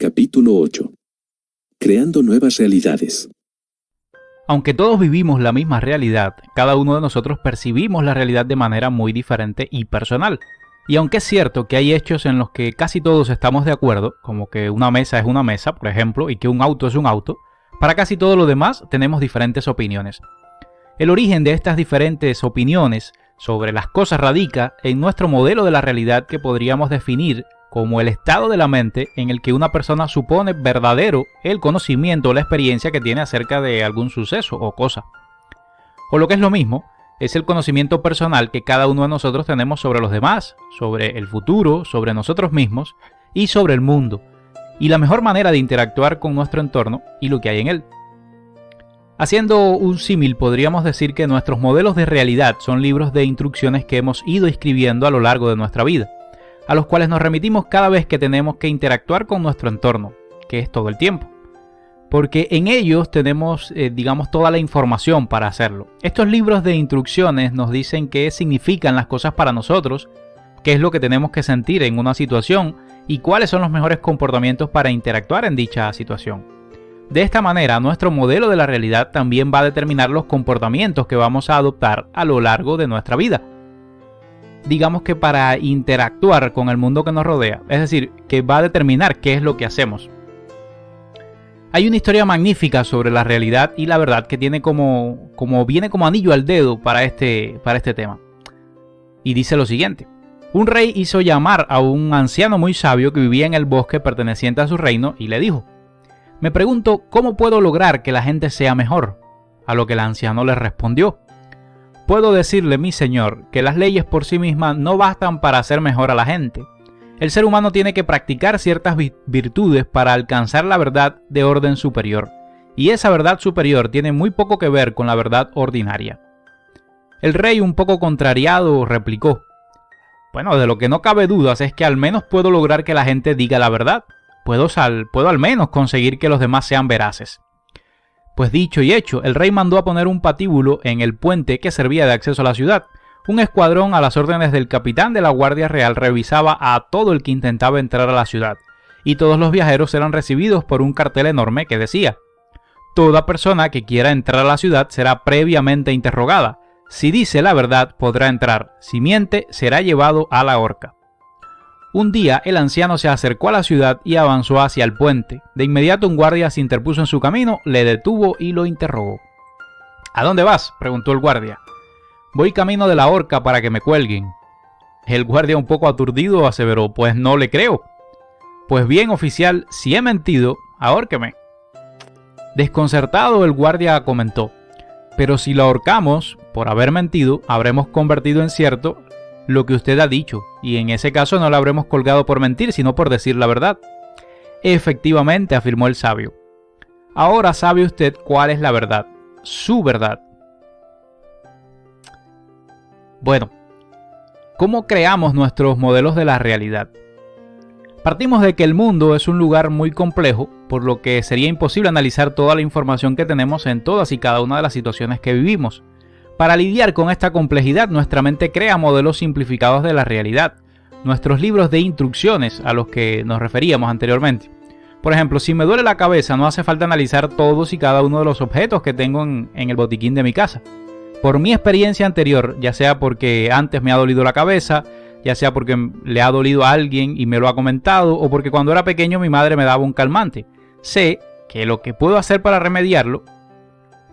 Capítulo 8. Creando nuevas realidades. Aunque todos vivimos la misma realidad, cada uno de nosotros percibimos la realidad de manera muy diferente y personal. Y aunque es cierto que hay hechos en los que casi todos estamos de acuerdo, como que una mesa es una mesa, por ejemplo, y que un auto es un auto, para casi todo lo demás tenemos diferentes opiniones. El origen de estas diferentes opiniones sobre las cosas radica en nuestro modelo de la realidad que podríamos definir como el estado de la mente en el que una persona supone verdadero el conocimiento o la experiencia que tiene acerca de algún suceso o cosa. O lo que es lo mismo, es el conocimiento personal que cada uno de nosotros tenemos sobre los demás, sobre el futuro, sobre nosotros mismos y sobre el mundo, y la mejor manera de interactuar con nuestro entorno y lo que hay en él. Haciendo un símil, podríamos decir que nuestros modelos de realidad son libros de instrucciones que hemos ido escribiendo a lo largo de nuestra vida, a los cuales nos remitimos cada vez que tenemos que interactuar con nuestro entorno, que es todo el tiempo. Porque en ellos tenemos, toda la información para hacerlo. Estos libros de instrucciones nos dicen qué significan las cosas para nosotros, qué es lo que tenemos que sentir en una situación y cuáles son los mejores comportamientos para interactuar en dicha situación. De esta manera, nuestro modelo de la realidad también va a determinar los comportamientos que vamos a adoptar a lo largo de nuestra vida. Digamos que para interactuar con el mundo que nos rodea, es decir, que va a determinar qué es lo que hacemos. Hay una historia magnífica sobre la realidad y la verdad que tiene viene como anillo al dedo para este tema. Y dice lo siguiente: un rey hizo llamar a un anciano muy sabio que vivía en el bosque perteneciente a su reino y le dijo: me pregunto cómo puedo lograr que la gente sea mejor. A lo que el anciano le respondió: puedo decirle, mi señor, que las leyes por sí mismas no bastan para hacer mejor a la gente. El ser humano tiene que practicar ciertas virtudes para alcanzar la verdad de orden superior, y esa verdad superior tiene muy poco que ver con la verdad ordinaria. El rey, un poco contrariado, replicó: bueno, de lo que no cabe dudas es que al menos puedo lograr que la gente diga la verdad. Puedo al menos conseguir que los demás sean veraces. Pues dicho y hecho, el rey mandó a poner un patíbulo en el puente que servía de acceso a la ciudad. Un escuadrón a las órdenes del capitán de la Guardia Real revisaba a todo el que intentaba entrar a la ciudad, y todos los viajeros eran recibidos por un cartel enorme que decía: toda persona que quiera entrar a la ciudad será previamente interrogada. Si dice la verdad, podrá entrar. Si miente, será llevado a la horca. Un día, el anciano se acercó a la ciudad y avanzó hacia el puente. De inmediato un guardia se interpuso en su camino, le detuvo y lo interrogó. ¿A dónde vas?, preguntó el guardia. Voy camino de la horca para que me cuelguen. El guardia, un poco aturdido, aseveró: pues no le creo. Pues bien, oficial, si he mentido, ahórqueme. Desconcertado, el guardia comentó: pero si lo ahorcamos por haber mentido, habremos convertido en cierto lo que usted ha dicho, y en ese caso no lo habremos colgado por mentir, sino por decir la verdad. Efectivamente, afirmó el sabio. Ahora sabe usted cuál es la verdad, su verdad. Bueno, ¿cómo creamos nuestros modelos de la realidad? Partimos de que el mundo es un lugar muy complejo, por lo que sería imposible analizar toda la información que tenemos en todas y cada una de las situaciones que vivimos. Para lidiar con esta complejidad, nuestra mente crea modelos simplificados de la realidad, nuestros libros de instrucciones a los que nos referíamos anteriormente. Por ejemplo, si me duele la cabeza, no hace falta analizar todos y cada uno de los objetos que tengo en el botiquín de mi casa. Por mi experiencia anterior, ya sea porque antes me ha dolido la cabeza, ya sea porque le ha dolido a alguien y me lo ha comentado, o porque cuando era pequeño mi madre me daba un calmante, sé que lo que puedo hacer para remediarlo,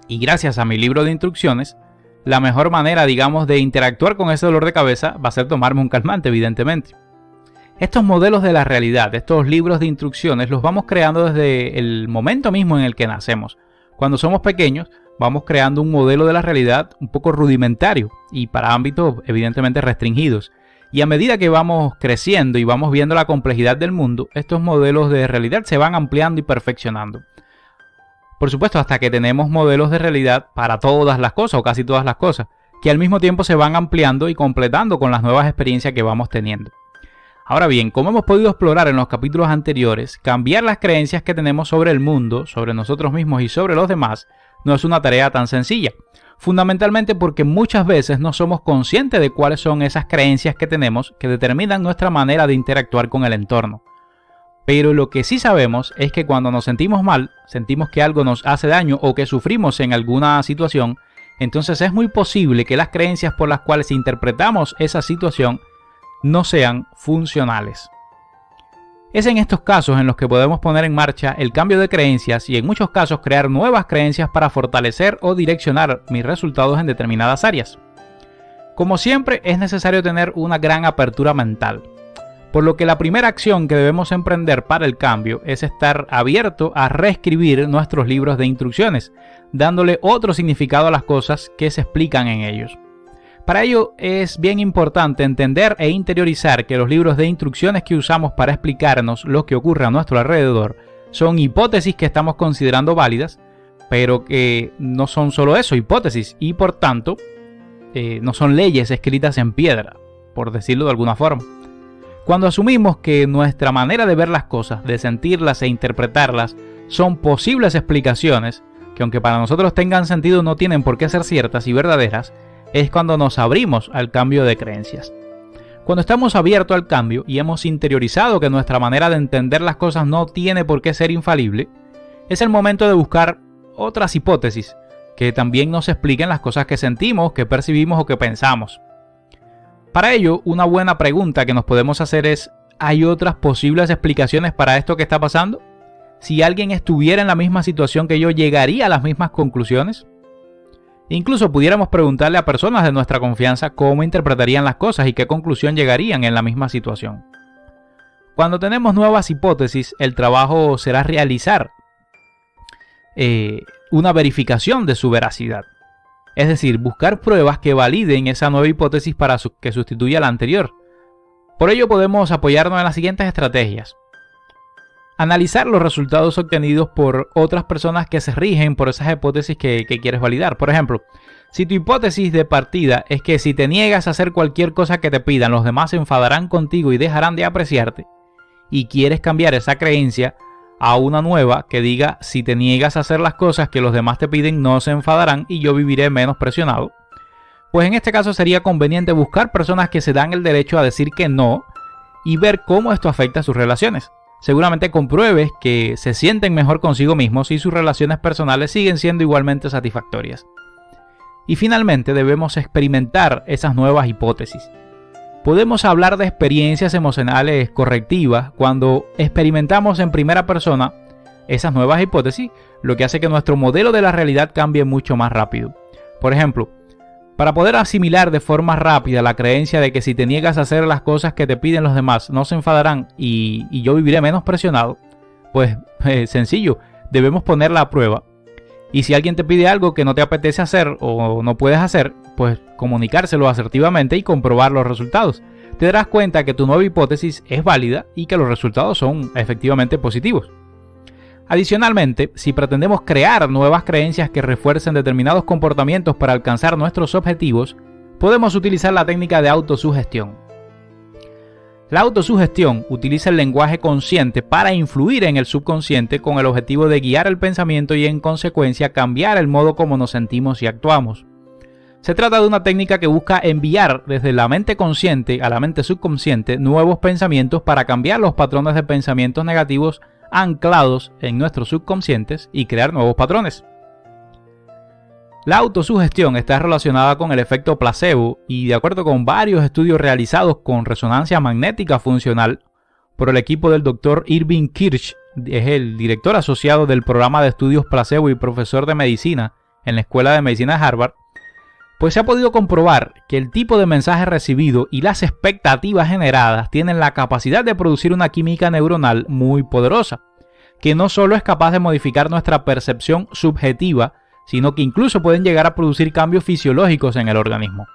y gracias a mi libro de instrucciones, la mejor manera, de interactuar con ese dolor de cabeza va a ser tomarme un calmante, evidentemente. Estos modelos de la realidad, estos libros de instrucciones, los vamos creando desde el momento mismo en el que nacemos. Cuando somos pequeños, vamos creando un modelo de la realidad un poco rudimentario y para ámbitos evidentemente restringidos. Y a medida que vamos creciendo y vamos viendo la complejidad del mundo, estos modelos de realidad se van ampliando y perfeccionando. Por supuesto, hasta que tenemos modelos de realidad para todas las cosas o casi todas las cosas, que al mismo tiempo se van ampliando y completando con las nuevas experiencias que vamos teniendo. Ahora bien, como hemos podido explorar en los capítulos anteriores, cambiar las creencias que tenemos sobre el mundo, sobre nosotros mismos y sobre los demás, no es una tarea tan sencilla. Fundamentalmente porque muchas veces no somos conscientes de cuáles son esas creencias que tenemos que determinan nuestra manera de interactuar con el entorno. Pero lo que sí sabemos es que cuando nos sentimos mal, sentimos que algo nos hace daño o que sufrimos en alguna situación, entonces es muy posible que las creencias por las cuales interpretamos esa situación no sean funcionales. Es en estos casos en los que podemos poner en marcha el cambio de creencias y en muchos casos crear nuevas creencias para fortalecer o direccionar mis resultados en determinadas áreas. Como siempre, es necesario tener una gran apertura mental, por lo que la primera acción que debemos emprender para el cambio es estar abierto a reescribir nuestros libros de instrucciones, dándole otro significado a las cosas que se explican en ellos. Para ello es bien importante entender e interiorizar que los libros de instrucciones que usamos para explicarnos lo que ocurre a nuestro alrededor son hipótesis que estamos considerando válidas, pero que no son solo eso, hipótesis, y por tanto no son leyes escritas en piedra, por decirlo de alguna forma. Cuando asumimos que nuestra manera de ver las cosas, de sentirlas e interpretarlas son posibles explicaciones, que aunque para nosotros tengan sentido no tienen por qué ser ciertas y verdaderas, es cuando nos abrimos al cambio de creencias. Cuando estamos abiertos al cambio y hemos interiorizado que nuestra manera de entender las cosas no tiene por qué ser infalible, es el momento de buscar otras hipótesis que también nos expliquen las cosas que sentimos, que percibimos o que pensamos. Para ello, una buena pregunta que nos podemos hacer es: ¿hay otras posibles explicaciones para esto que está pasando? Si alguien estuviera en la misma situación que yo, ¿llegaría a las mismas conclusiones? Incluso pudiéramos preguntarle a personas de nuestra confianza cómo interpretarían las cosas y qué conclusión llegarían en la misma situación. Cuando tenemos nuevas hipótesis, el trabajo será realizar una verificación de su veracidad. Es decir, buscar pruebas que validen esa nueva hipótesis para que sustituya la anterior. Por ello podemos apoyarnos en las siguientes estrategias. Analizar los resultados obtenidos por otras personas que se rigen por esas hipótesis que quieres validar. Por ejemplo, si tu hipótesis de partida es que si te niegas a hacer cualquier cosa que te pidan, los demás se enfadarán contigo y dejarán de apreciarte, y quieres cambiar esa creencia a una nueva que diga: si te niegas a hacer las cosas que los demás te piden, no se enfadarán y yo viviré menos presionado, pues en este caso sería conveniente buscar personas que se dan el derecho a decir que no y ver cómo esto afecta a sus relaciones. Seguramente compruebes que se sienten mejor consigo mismos y sus relaciones personales siguen siendo igualmente satisfactorias. Y finalmente debemos experimentar esas nuevas hipótesis. Podemos hablar de experiencias emocionales correctivas cuando experimentamos en primera persona esas nuevas hipótesis, lo que hace que nuestro modelo de la realidad cambie mucho más rápido. Por ejemplo, para poder asimilar de forma rápida la creencia de que si te niegas a hacer las cosas que te piden los demás, no se enfadarán y yo viviré menos presionado, pues sencillo, debebemos ponerla a prueba. Y si alguien te pide algo que no te apetece hacer o no puedes hacer, pues comunicárselo asertivamente y comprobar los resultados. Te darás cuenta que tu nueva hipótesis es válida y que los resultados son efectivamente positivos. Adicionalmente, si pretendemos crear nuevas creencias que refuercen determinados comportamientos para alcanzar nuestros objetivos, podemos utilizar la técnica de autosugestión. La autosugestión utiliza el lenguaje consciente para influir en el subconsciente con el objetivo de guiar el pensamiento y en consecuencia cambiar el modo como nos sentimos y actuamos. Se trata de una técnica que busca enviar desde la mente consciente a la mente subconsciente nuevos pensamientos para cambiar los patrones de pensamientos negativos anclados en nuestros subconscientes y crear nuevos patrones. La autosugestión está relacionada con el efecto placebo y, de acuerdo con varios estudios realizados con resonancia magnética funcional por el equipo del Dr. Irving Kirsch, es el director asociado del programa de estudios placebo y profesor de medicina en la Escuela de Medicina de Harvard, pues se ha podido comprobar que el tipo de mensaje recibido y las expectativas generadas tienen la capacidad de producir una química neuronal muy poderosa, que no solo es capaz de modificar nuestra percepción subjetiva, sino que incluso pueden llegar a producir cambios fisiológicos en el organismo.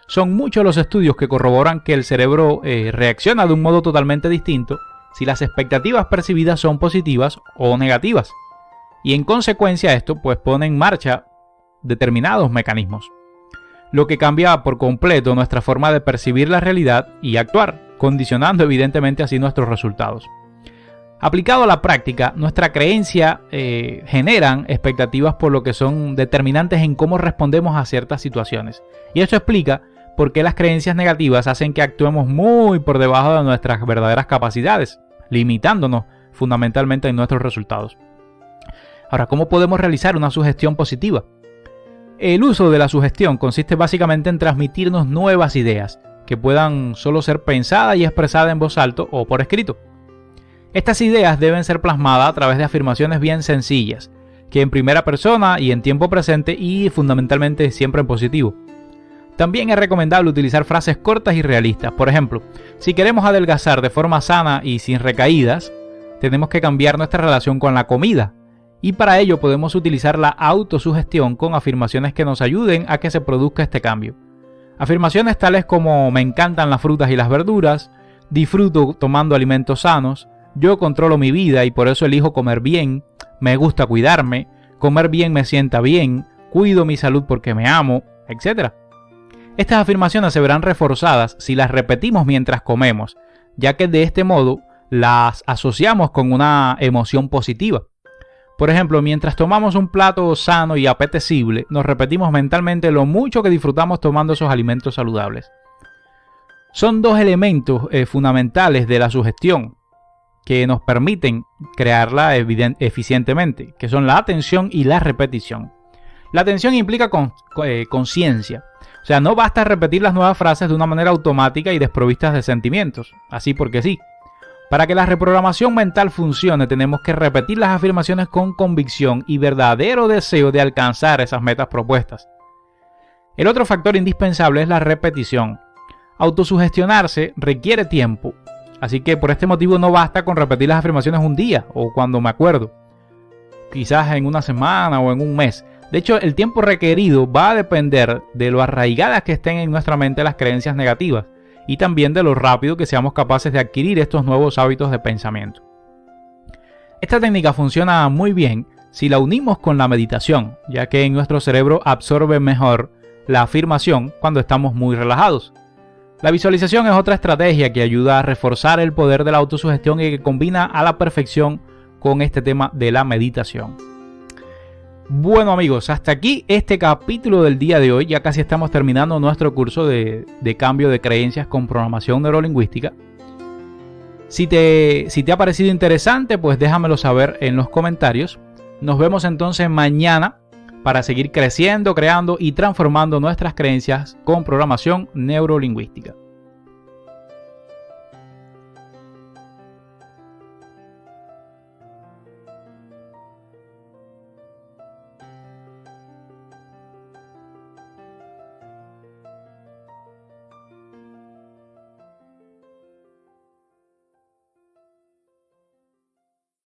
Son muchos los estudios que corroboran que el cerebro reacciona de un modo totalmente distinto si las expectativas percibidas son positivas o negativas, y en consecuencia esto pues pone en marcha determinados mecanismos, lo que cambia por completo nuestra forma de percibir la realidad y actuar, condicionando evidentemente así nuestros resultados. Aplicado a la práctica, nuestra creencia generan expectativas por lo que son determinantes en cómo respondemos a ciertas situaciones. Y esto explica por qué las creencias negativas hacen que actuemos muy por debajo de nuestras verdaderas capacidades. limitándonos fundamentalmente en nuestros resultados. Ahora, ¿cómo podemos realizar una sugestión positiva? El uso de la sugestión consiste básicamente en transmitirnos nuevas ideas que puedan solo ser pensadas y expresadas en voz alta o por escrito. Estas ideas deben ser plasmadas a través de afirmaciones bien sencillas, que en primera persona y en tiempo presente y fundamentalmente siempre en positivo. También es recomendable utilizar frases cortas y realistas. Por ejemplo, si queremos adelgazar de forma sana y sin recaídas, tenemos que cambiar nuestra relación con la comida. Y para ello podemos utilizar la autosugestión con afirmaciones que nos ayuden a que se produzca este cambio. Afirmaciones tales como me encantan las frutas y las verduras, disfruto tomando alimentos sanos, yo controlo mi vida y por eso elijo comer bien, me gusta cuidarme, comer bien me sienta bien, cuido mi salud porque me amo, etc. Estas afirmaciones se verán reforzadas si las repetimos mientras comemos, ya que de este modo las asociamos con una emoción positiva. Por ejemplo, mientras tomamos un plato sano y apetecible, nos repetimos mentalmente lo mucho que disfrutamos tomando esos alimentos saludables. Son dos elementos fundamentales de la sugestión que nos permiten crearla eficientemente, que son la atención y la repetición. La atención implica conciencia, o sea, no basta repetir las nuevas frases de una manera automática y desprovistas de sentimientos, así porque sí. Para que la reprogramación mental funcione, tenemos que repetir las afirmaciones con convicción y verdadero deseo de alcanzar esas metas propuestas. El otro factor indispensable es la repetición. Autosugestionarse requiere tiempo, así que por este motivo no basta con repetir las afirmaciones un día o cuando me acuerdo, quizás en una semana o en un mes. De hecho, el tiempo requerido va a depender de lo arraigadas que estén en nuestra mente las creencias negativas y también de lo rápido que seamos capaces de adquirir estos nuevos hábitos de pensamiento. Esta técnica funciona muy bien si la unimos con la meditación, ya que en nuestro cerebro absorbe mejor la afirmación cuando estamos muy relajados. La visualización es otra estrategia que ayuda a reforzar el poder de la autosugestión y que combina a la perfección con este tema de la meditación. Bueno amigos, hasta aquí este capítulo del día de hoy. Ya casi estamos terminando nuestro curso de cambio de creencias con programación neurolingüística. Si te ha parecido interesante, pues déjamelo saber en los comentarios. Nos vemos entonces mañana para seguir creciendo, creando y transformando nuestras creencias con programación neurolingüística.